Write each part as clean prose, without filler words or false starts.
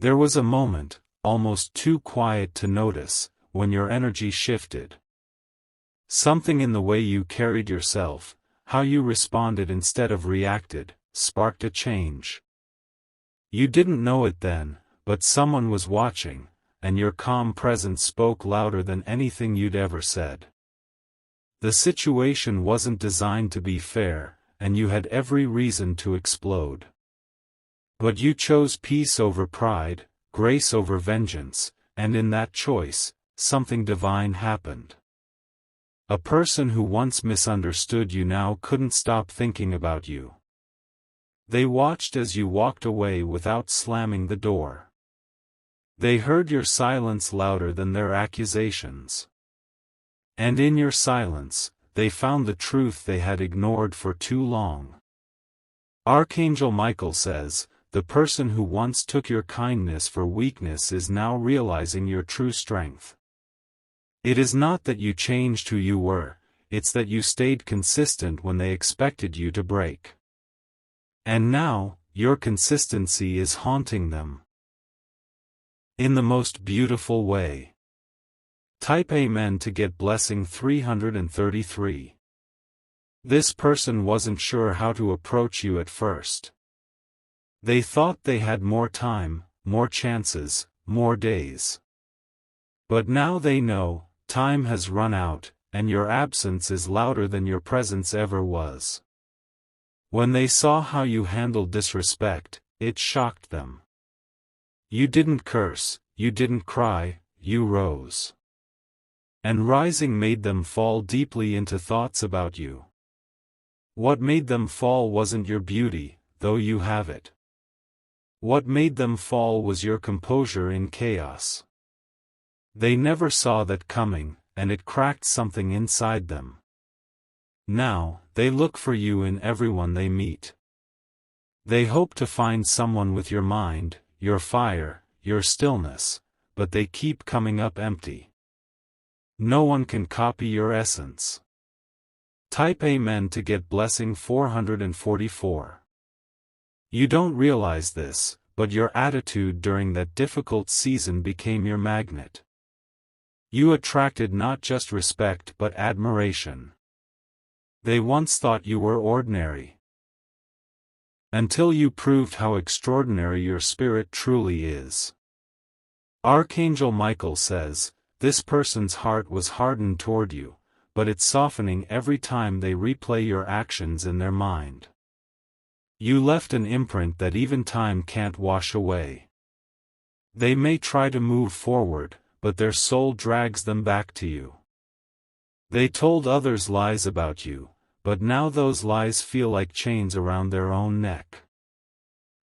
There was a moment, almost too quiet to notice, when your energy shifted. Something in the way you carried yourself, how you responded instead of reacted, sparked a change. You didn't know it then, but someone was watching, and your calm presence spoke louder than anything you'd ever said. The situation wasn't designed to be fair, and you had every reason to explode. But you chose peace over pride, grace over vengeance, and in that choice, something divine happened. A person who once misunderstood you now couldn't stop thinking about you. They watched as you walked away without slamming the door. They heard your silence louder than their accusations. And in your silence, they found the truth they had ignored for too long. Archangel Michael says, the person who once took your kindness for weakness is now realizing your true strength. It is not that you changed who you were, it's that you stayed consistent when they expected you to break. And now, your consistency is haunting them. In the most beautiful way. Type Amen to get blessing 333. This person wasn't sure how to approach you at first. They thought they had more time, more chances, more days. But now they know, time has run out, and your absence is louder than your presence ever was. When they saw how you handled disrespect, it shocked them. You didn't curse, you didn't cry, you rose. And rising made them fall deeply into thoughts about you. What made them fall wasn't your beauty, though you have it. What made them fall was your composure in chaos. They never saw that coming, and it cracked something inside them. Now, they look for you in everyone they meet. They hope to find someone with your mind, your fire, your stillness, but they keep coming up empty. No one can copy your essence. Type Amen to get blessing 444. You don't realize this, but your attitude during that difficult season became your magnet. You attracted not just respect but admiration. They once thought you were ordinary. Until you proved how extraordinary your spirit truly is. Archangel Michael says, this person's heart was hardened toward you, but it's softening every time they replay your actions in their mind. You left an imprint that even time can't wash away. They may try to move forward, but their soul drags them back to you. They told others lies about you, but now those lies feel like chains around their own neck.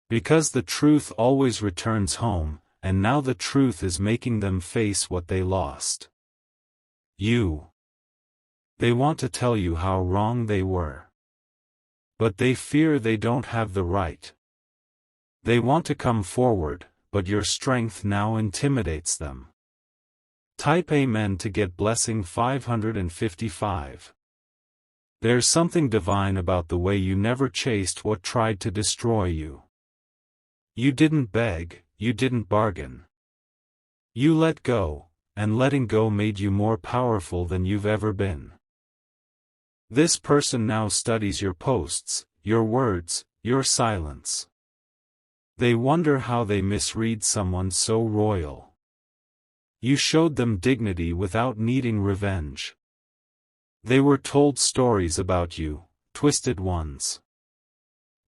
Because the truth always returns home, and now the truth is making them face what they lost. They want to tell you how wrong they were. But they fear they don't have the right. They want to come forward, but your strength now intimidates them. Type Amen to get blessing 555. There's something divine about the way you never chased what tried to destroy you. You didn't beg, you didn't bargain. You let go, and letting go made you more powerful than you've ever been. This person now studies your posts, your words, your silence. They wonder how they misread someone so royal. You showed them dignity without needing revenge. They were told stories about you, twisted ones.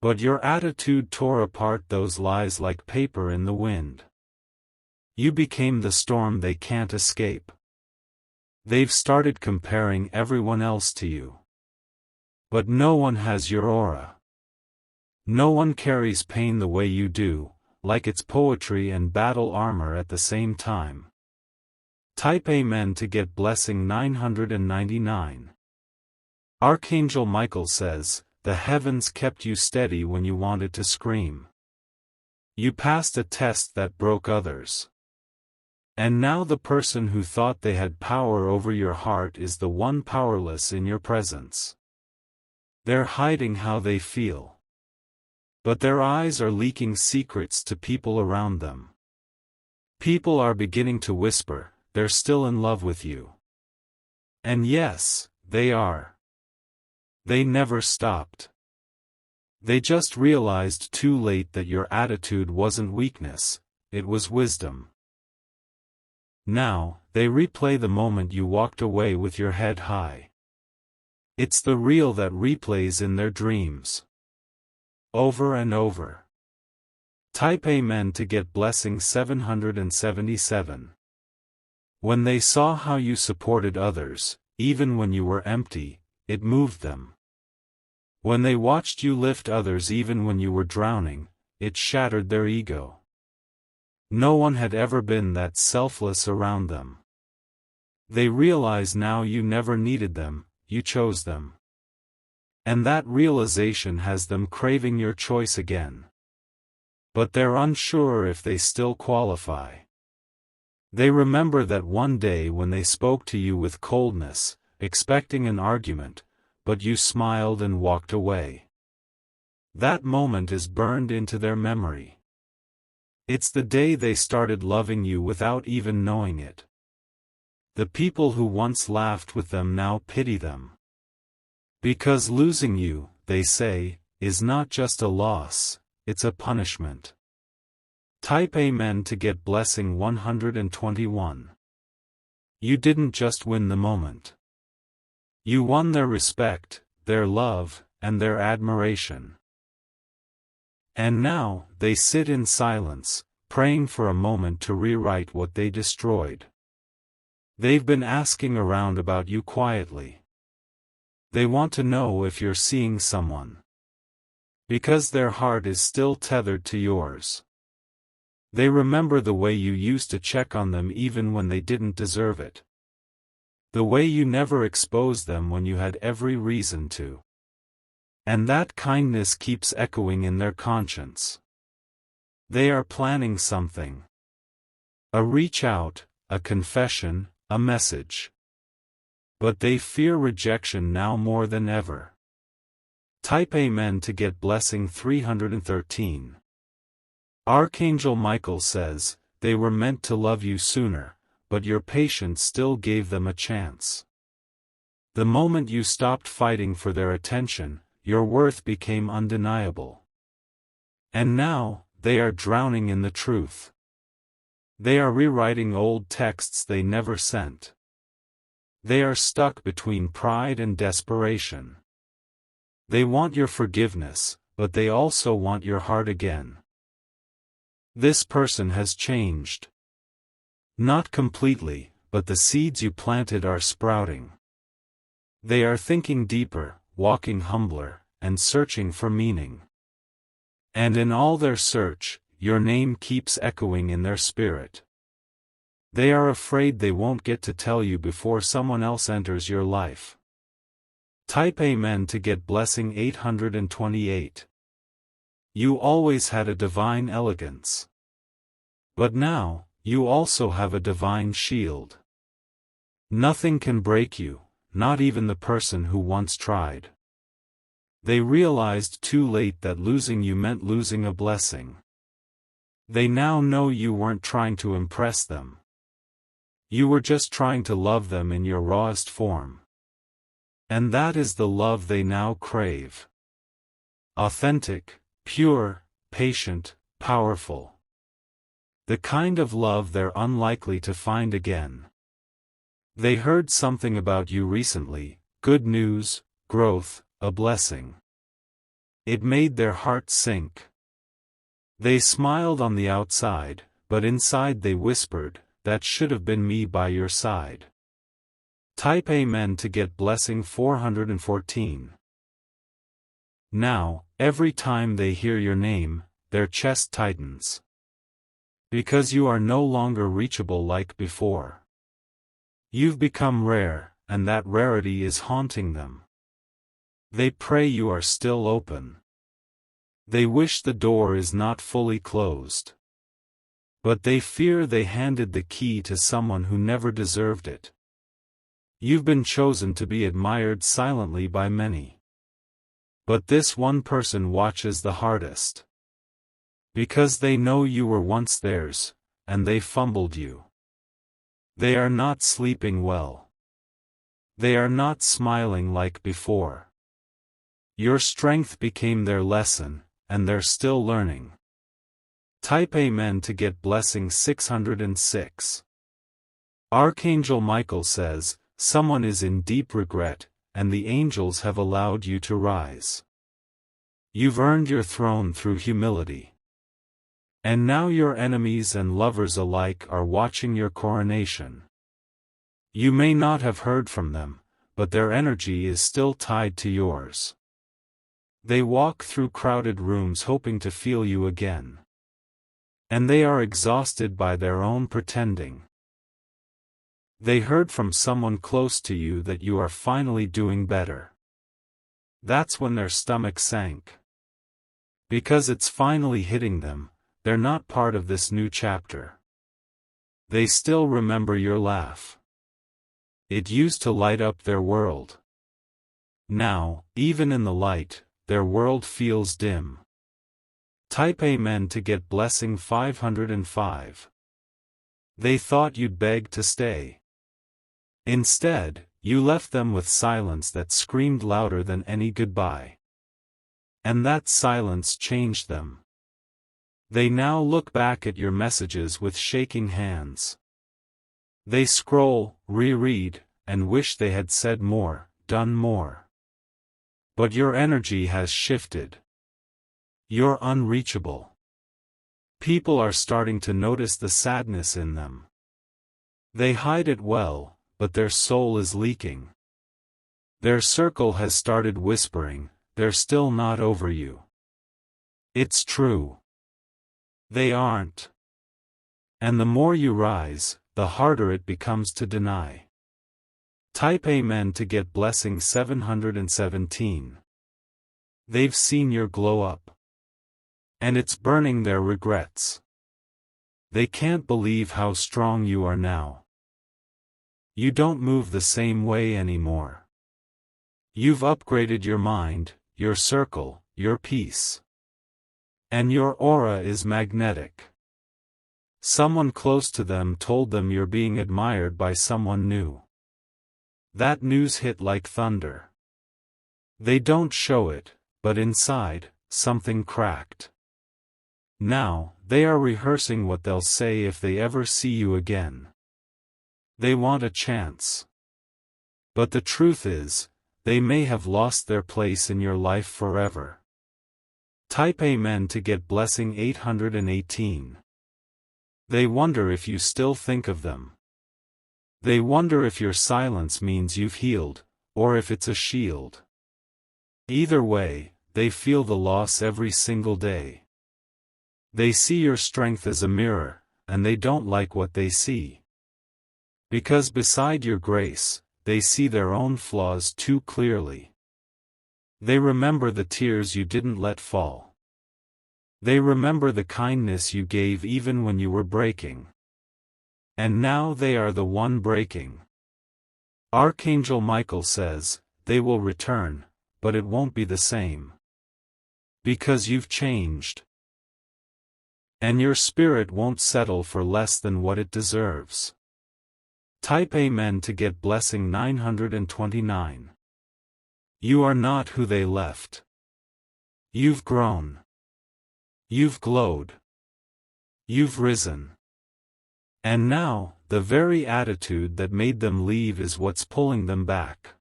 But your attitude tore apart those lies like paper in the wind. You became the storm they can't escape. They've started comparing everyone else to you. But no one has your aura. No one carries pain the way you do, like it's poetry and battle armor at the same time. Type Amen to get blessing 999. Archangel Michael says, the heavens kept you steady when you wanted to scream. You passed a test that broke others. And now the person who thought they had power over your heart is the one powerless in your presence. They're hiding how they feel. But their eyes are leaking secrets to people around them. People are beginning to whisper, they're still in love with you. And yes, they are. They never stopped. They just realized too late that your attitude wasn't weakness, it was wisdom. Now, they replay the moment you walked away with your head high. It's the reel that replays in their dreams. Over and over. Type Amen to get blessing 777. When they saw how you supported others, even when you were empty, it moved them. When they watched you lift others even when you were drowning, it shattered their ego. No one had ever been that selfless around them. They realize now you never needed them, you chose them. And that realization has them craving your choice again. But they're unsure if they still qualify. They remember that one day when they spoke to you with coldness, expecting an argument, but you smiled and walked away. That moment is burned into their memory. It's the day they started loving you without even knowing it. The people who once laughed with them now pity them. Because losing you, they say, is not just a loss, it's a punishment. Type Amen to get blessing 121. You didn't just win the moment. You won their respect, their love, and their admiration. And now, they sit in silence, praying for a moment to rewrite what they destroyed. They've been asking around about you quietly. They want to know if you're seeing someone. Because their heart is still tethered to yours. They remember the way you used to check on them even when they didn't deserve it. The way you never exposed them when you had every reason to. And that kindness keeps echoing in their conscience. They are planning something. A reach out, a confession, a message. But they fear rejection now more than ever. Type Amen to get blessing 313. Archangel Michael says, they were meant to love you sooner, but your patience still gave them a chance. The moment you stopped fighting for their attention, your worth became undeniable. And now, they are drowning in the truth. They are rewriting old texts they never sent. They are stuck between pride and desperation. They want your forgiveness, but they also want your heart again. This person has changed. Not completely, but the seeds you planted are sprouting. They are thinking deeper, walking humbler, and searching for meaning. And in all their search, your name keeps echoing in their spirit. They are afraid they won't get to tell you before someone else enters your life. Type Amen to get blessing 828. You always had a divine elegance. But now, you also have a divine shield. Nothing can break you, not even the person who once tried. They realized too late that losing you meant losing a blessing. They now know you weren't trying to impress them. You were just trying to love them in your rawest form. And that is the love they now crave. Authentic, pure, patient, powerful. The kind of love they're unlikely to find again. They heard something about you recently, good news, growth, a blessing. It made their hearts sink. They smiled on the outside, but inside they whispered, that should have been me by your side. Type Amen to get blessing 414. Now, every time they hear your name, their chest tightens. Because you are no longer reachable like before. You've become rare, and that rarity is haunting them. They pray you are still open. They wish the door is not fully closed. But they fear they handed the key to someone who never deserved it. You've been chosen to be admired silently by many. But this one person watches the hardest. Because they know you were once theirs, and they fumbled you. They are not sleeping well. They are not smiling like before. Your strength became their lesson, and they're still learning. Type Amen to get blessing 606. Archangel Michael says, someone is in deep regret, and the angels have allowed you to rise. You've earned your throne through humility. And now your enemies and lovers alike are watching your coronation. You may not have heard from them, but their energy is still tied to yours. They walk through crowded rooms hoping to feel you again. And they are exhausted by their own pretending. They heard from someone close to you that you are finally doing better. That's when their stomach sank. Because it's finally hitting them, they're not part of this new chapter. They still remember your laugh. It used to light up their world. Now, even in the light, their world feels dim. Type Amen to get blessing 505. They thought you'd beg to stay. Instead, you left them with silence that screamed louder than any goodbye. And that silence changed them. They now look back at your messages with shaking hands. They scroll, reread, and wish they had said more, done more. But your energy has shifted. You're unreachable. People are starting to notice the sadness in them. They hide it well, but their soul is leaking. Their circle has started whispering, they're still not over you. It's true. They aren't. And the more you rise, the harder it becomes to deny. Type Amen to get blessing 717. They've seen your glow up. And it's burning their regrets. They can't believe how strong you are now. You don't move the same way anymore. You've upgraded your mind, your circle, your peace. And your aura is magnetic. Someone close to them told them you're being admired by someone new. That news hit like thunder. They don't show it, but inside, something cracked. Now, they are rehearsing what they'll say if they ever see you again. They want a chance. But the truth is, they may have lost their place in your life forever. Type Amen to get blessing 818. They wonder if you still think of them. They wonder if your silence means you've healed, or if it's a shield. Either way, they feel the loss every single day. They see your strength as a mirror, and they don't like what they see. Because beside your grace, they see their own flaws too clearly. They remember the tears you didn't let fall. They remember the kindness you gave even when you were breaking. And now they are the one breaking. Archangel Michael says, they will return, but it won't be the same. Because you've changed. And your spirit won't settle for less than what it deserves. Type Amen to get blessing 929. You are not who they left. You've grown. You've glowed. You've risen. And now, the very attitude that made them leave is what's pulling them back.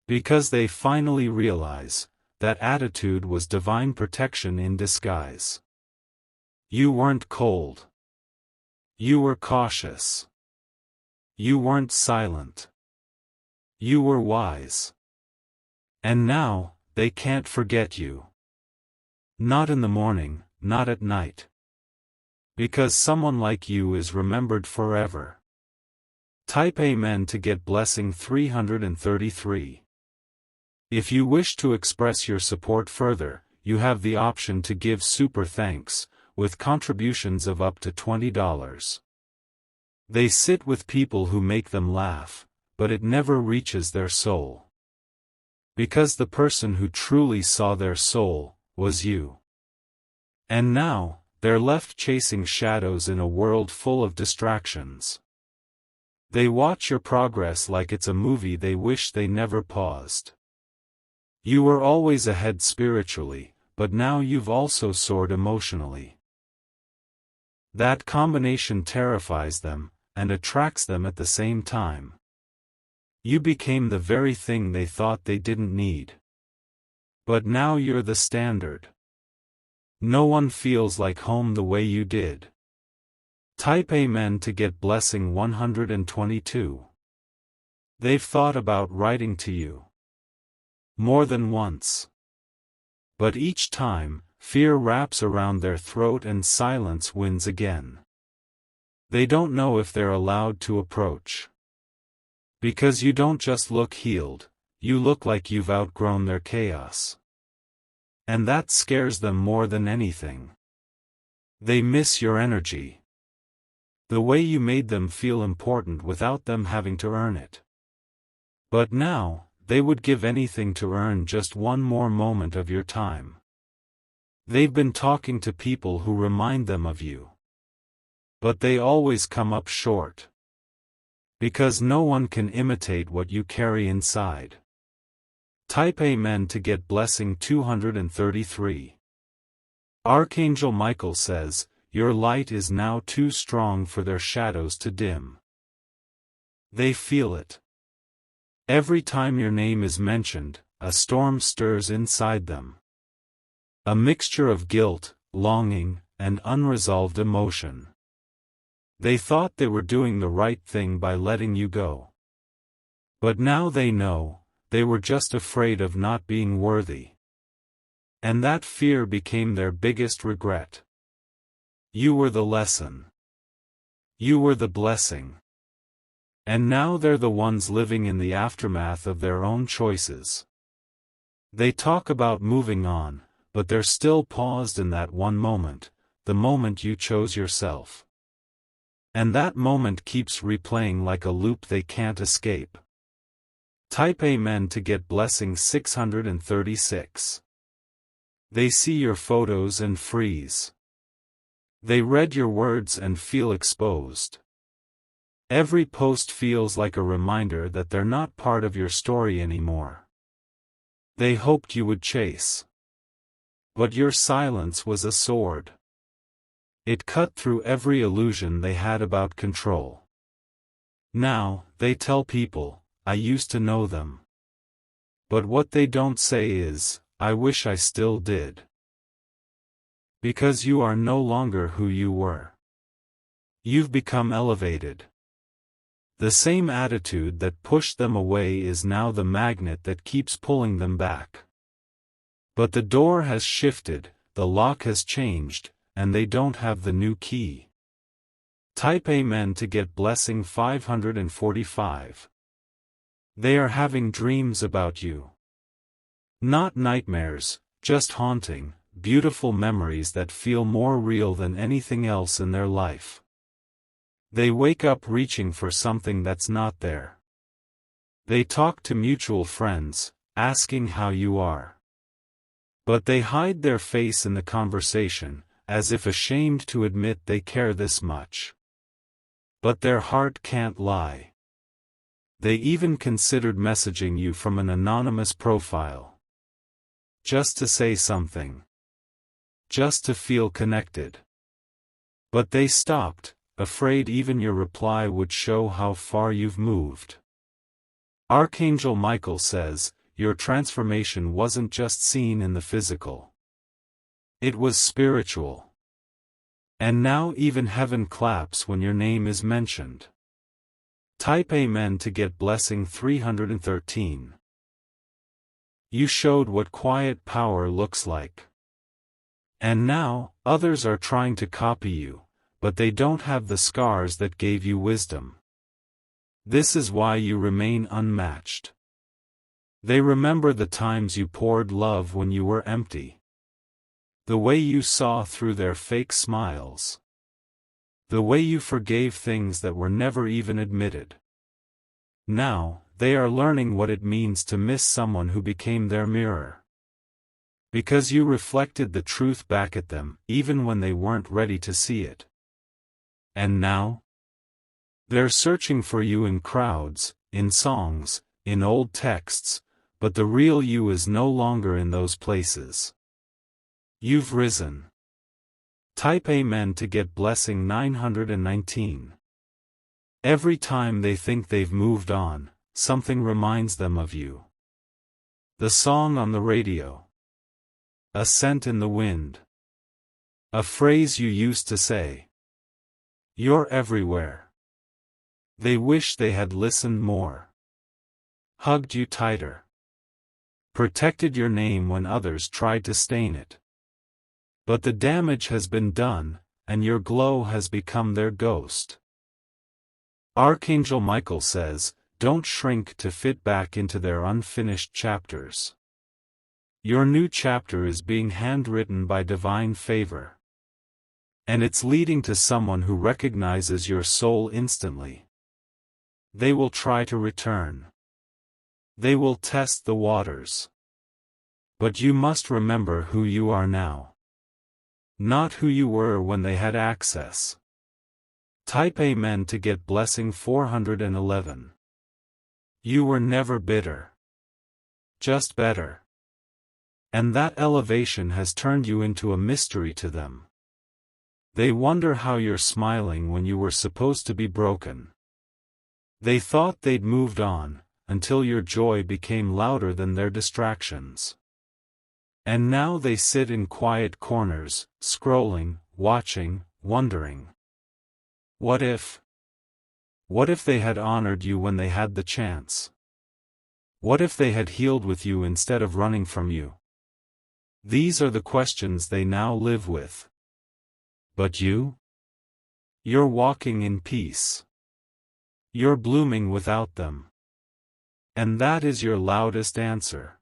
Because they finally realize, that attitude was divine protection in disguise. You weren't cold. You were cautious. You weren't silent. You were wise. And now, they can't forget you. Not in the morning, not at night. Because someone like you is remembered forever. Type Amen to get blessing 333. If you wish to express your support further, you have the option to give super thanks, with contributions of up to $20. They sit with people who make them laugh, but it never reaches their soul. Because the person who truly saw their soul, was you. And now, they're left chasing shadows in a world full of distractions. They watch your progress like it's a movie they wish they never paused. You were always ahead spiritually, but now you've also soared emotionally. That combination terrifies them, and attracts them at the same time. You became the very thing they thought they didn't need. But now you're the standard. No one feels like home the way you did. Type Amen to get blessing 122. They've thought about writing to you. More than once. But each time, fear wraps around their throat and silence wins again. They don't know if they're allowed to approach. Because you don't just look healed, you look like you've outgrown their chaos. And that scares them more than anything. They miss your energy. The way you made them feel important without them having to earn it. But now, they would give anything to earn just one more moment of your time. They've been talking to people who remind them of you. But they always come up short. Because no one can imitate what you carry inside. Type Amen to get blessing 233. Archangel Michael says, your light is now too strong for their shadows to dim. They feel it. Every time your name is mentioned, a storm stirs inside them. A mixture of guilt, longing, and unresolved emotion. They thought they were doing the right thing by letting you go. But now they know, they were just afraid of not being worthy. And that fear became their biggest regret. You were the lesson. You were the blessing. And now they're the ones living in the aftermath of their own choices. They talk about moving on, but they're still paused in that one moment, the moment you chose yourself. And that moment keeps replaying like a loop they can't escape. Type Amen to get blessing 636. They see your photos and freeze. They read your words and feel exposed. Every post feels like a reminder that they're not part of your story anymore. They hoped you would chase. But your silence was a sword. It cut through every illusion they had about control. Now, they tell people, I used to know them. But what they don't say is, I wish I still did. Because you are no longer who you were. You've become elevated. The same attitude that pushed them away is now the magnet that keeps pulling them back. But the door has shifted, the lock has changed, and they don't have the new key. Type Amen to get blessing 545. They are having dreams about you. Not nightmares, just haunting, beautiful memories that feel more real than anything else in their life. They wake up reaching for something that's not there. They talk to mutual friends, asking how you are. But they hide their face in the conversation, as if ashamed to admit they care this much. But their heart can't lie. They even considered messaging you from an anonymous profile. Just to say something. Just to feel connected. But they stopped, afraid even your reply would show how far you've moved. Archangel Michael says, your transformation wasn't just seen in the physical. It was spiritual. And now even heaven claps when your name is mentioned. Type Amen to get blessing 313. You showed what quiet power looks like. And now, others are trying to copy you, but they don't have the scars that gave you wisdom. This is why you remain unmatched. They remember the times you poured love when you were empty. The way you saw through their fake smiles. The way you forgave things that were never even admitted. Now, they are learning what it means to miss someone who became their mirror. Because you reflected the truth back at them, even when they weren't ready to see it. And now? They're searching for you in crowds, in songs, in old texts, but the real you is no longer in those places. You've risen. Type Amen to get blessing 919. Every time they think they've moved on, something reminds them of you. The song on the radio. A scent in the wind. A phrase you used to say. You're everywhere. They wish they had listened more. Hugged you tighter. Protected your name when others tried to stain it. But the damage has been done, and your glow has become their ghost. Archangel Michael says, don't shrink to fit back into their unfinished chapters. Your new chapter is being handwritten by divine favor. And it's leading to someone who recognizes your soul instantly. They will try to return. They will test the waters. But you must remember who you are now. Not who you were when they had access. Type Amen to get blessing 411. You were never bitter. Just better. And that elevation has turned you into a mystery to them. They wonder how you're smiling when you were supposed to be broken. They thought they'd moved on, until your joy became louder than their distractions. And now they sit in quiet corners, scrolling, watching, wondering. What if? What if they had honored you when they had the chance? What if they had healed with you instead of running from you? These are the questions they now live with. But you? You're walking in peace. You're blooming without them. And that is your loudest answer.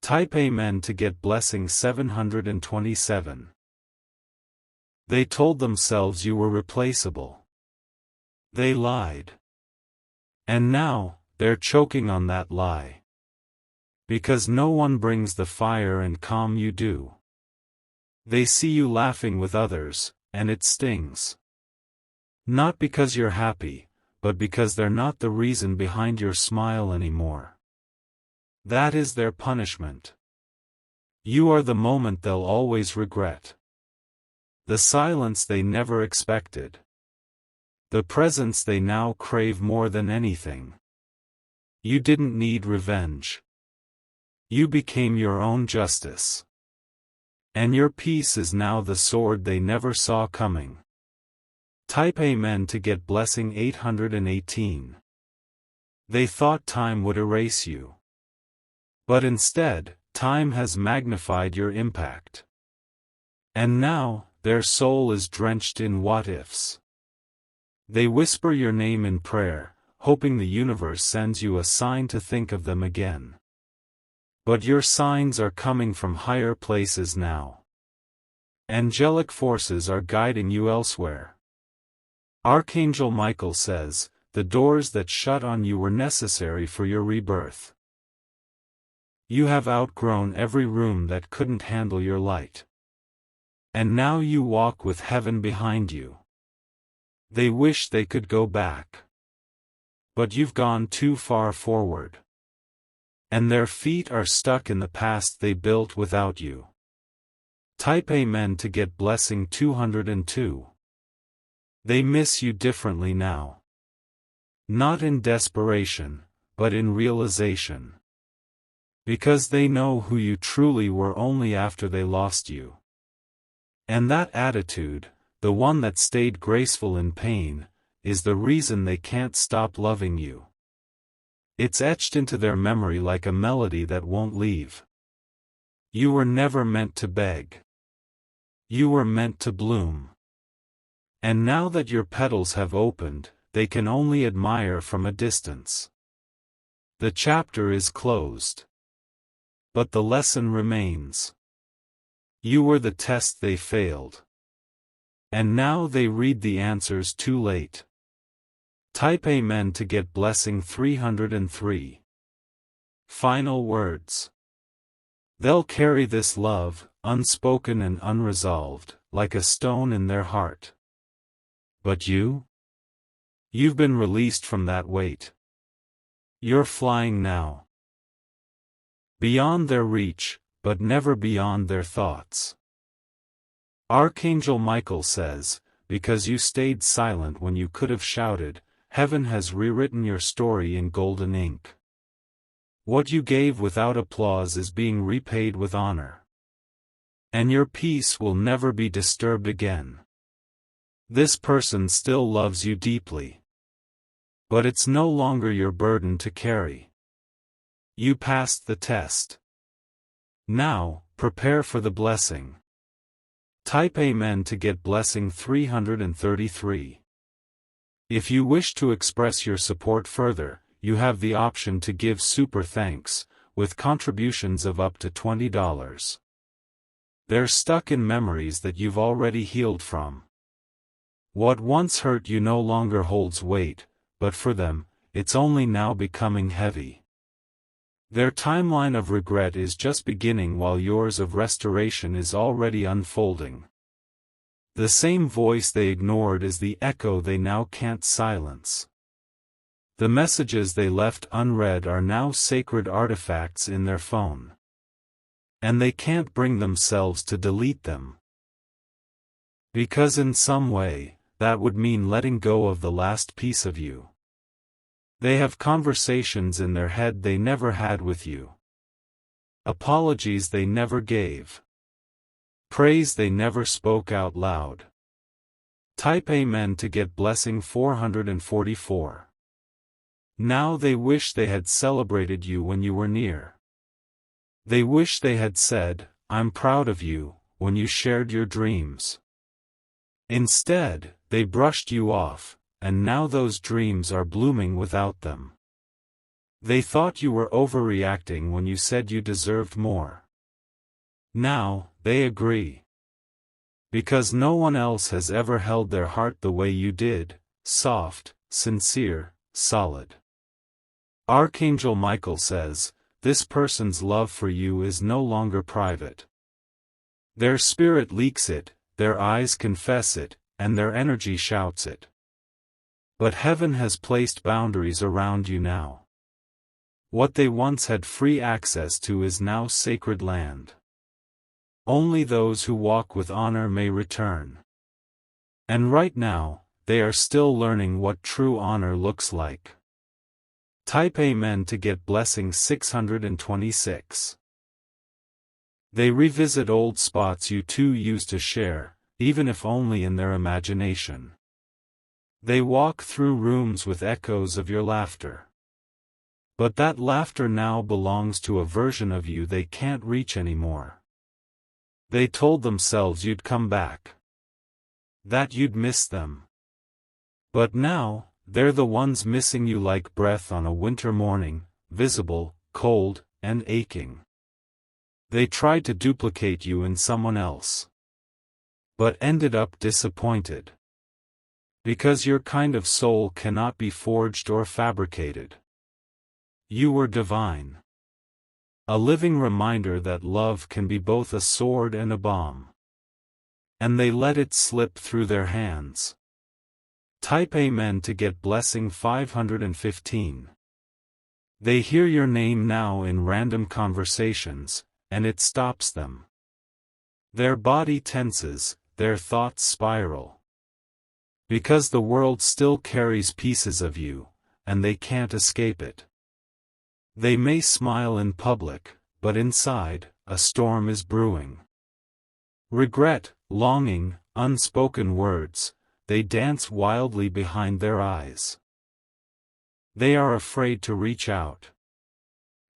Type Amen to get blessing 727. They told themselves you were replaceable. They lied. And now, they're choking on that lie. Because no one brings the fire and calm you do. They see you laughing with others, and it stings. Not because you're happy, but because they're not the reason behind your smile anymore. That is their punishment. You are the moment they'll always regret. The silence they never expected. The presence they now crave more than anything. You didn't need revenge. You became your own justice. And your peace is now the sword they never saw coming. Type Amen to get blessing 818. They thought time would erase you. But instead, time has magnified your impact. And now, their soul is drenched in what-ifs. They whisper your name in prayer, hoping the universe sends you a sign to think of them again. But your signs are coming from higher places now. Angelic forces are guiding you elsewhere. Archangel Michael says, the doors that shut on you were necessary for your rebirth. You have outgrown every room that couldn't handle your light. And now you walk with heaven behind you. They wish they could go back. But you've gone too far forward. And their feet are stuck in the past they built without you. Type Amen to get blessing 202. They miss you differently now. Not in desperation, but in realization. Because they know who you truly were only after they lost you. And that attitude, the one that stayed graceful in pain, is the reason they can't stop loving you. It's etched into their memory like a melody that won't leave. You were never meant to beg. You were meant to bloom. And now that your petals have opened, they can only admire from a distance. The chapter is closed. But the lesson remains. You were the test they failed. And now they read the answers too late. Type Amen to get blessing 303. Final words. They'll carry this love, unspoken and unresolved, like a stone in their heart. But you? You've been released from that weight. You're flying now. Beyond their reach, but never beyond their thoughts. Archangel Michael says, because you stayed silent when you could have shouted, heaven has rewritten your story in golden ink. What you gave without applause is being repaid with honor. And your peace will never be disturbed again. This person still loves you deeply. But it's no longer your burden to carry. You passed the test. Now, prepare for the blessing. Type Amen to get blessing 333. If you wish to express your support further, you have the option to give super thanks, with contributions of up to $20. They're stuck in memories that you've already healed from. What once hurt you no longer holds weight, but for them, it's only now becoming heavy. Their timeline of regret is just beginning while yours of restoration is already unfolding. The same voice they ignored is the echo they now can't silence. The messages they left unread are now sacred artifacts in their phone. And they can't bring themselves to delete them. Because in some way, that would mean letting go of the last piece of you. They have conversations in their head they never had with you. Apologies they never gave. Praise they never spoke out loud. Type Amen to get blessing 444. Now they wish they had celebrated you when you were near. They wish they had said, I'm proud of you, when you shared your dreams. Instead, they brushed you off, and now those dreams are blooming without them. They thought you were overreacting when you said you deserved more. Now, they agree. Because no one else has ever held their heart the way you did, soft, sincere, solid. Archangel Michael says, this person's love for you is no longer private. Their spirit leaks it, their eyes confess it, and their energy shouts it. But heaven has placed boundaries around you now. What they once had free access to is now sacred land. Only those who walk with honor may return. And right now, they are still learning what true honor looks like. Type Amen to get blessing 626. They revisit old spots you two used to share, even if only in their imagination. They walk through rooms with echoes of your laughter. But that laughter now belongs to a version of you they can't reach anymore. They told themselves you'd come back. That you'd miss them. But now, they're the ones missing you like breath on a winter morning, visible, cold, and aching. They tried to duplicate you in someone else. But ended up disappointed. Because your kind of soul cannot be forged or fabricated. You were divine. A living reminder that love can be both a sword and a bomb. And they let it slip through their hands. Type Amen to get blessing 515. They hear your name now in random conversations, and it stops them. Their body tenses, their thoughts spiral. Because the world still carries pieces of you, and they can't escape it. They may smile in public, but inside, a storm is brewing. Regret, longing, unspoken words, they dance wildly behind their eyes. They are afraid to reach out.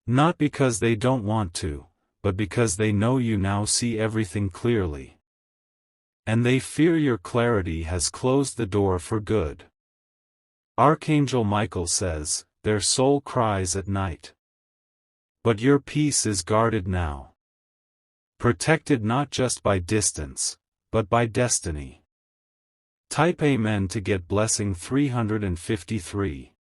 Not because they don't want to, but because they know you now see everything clearly. And they fear your clarity has closed the door for good. Archangel Michael says, their soul cries at night. But your peace is guarded now. Protected not just by distance, but by destiny. Type Amen to get blessing 353.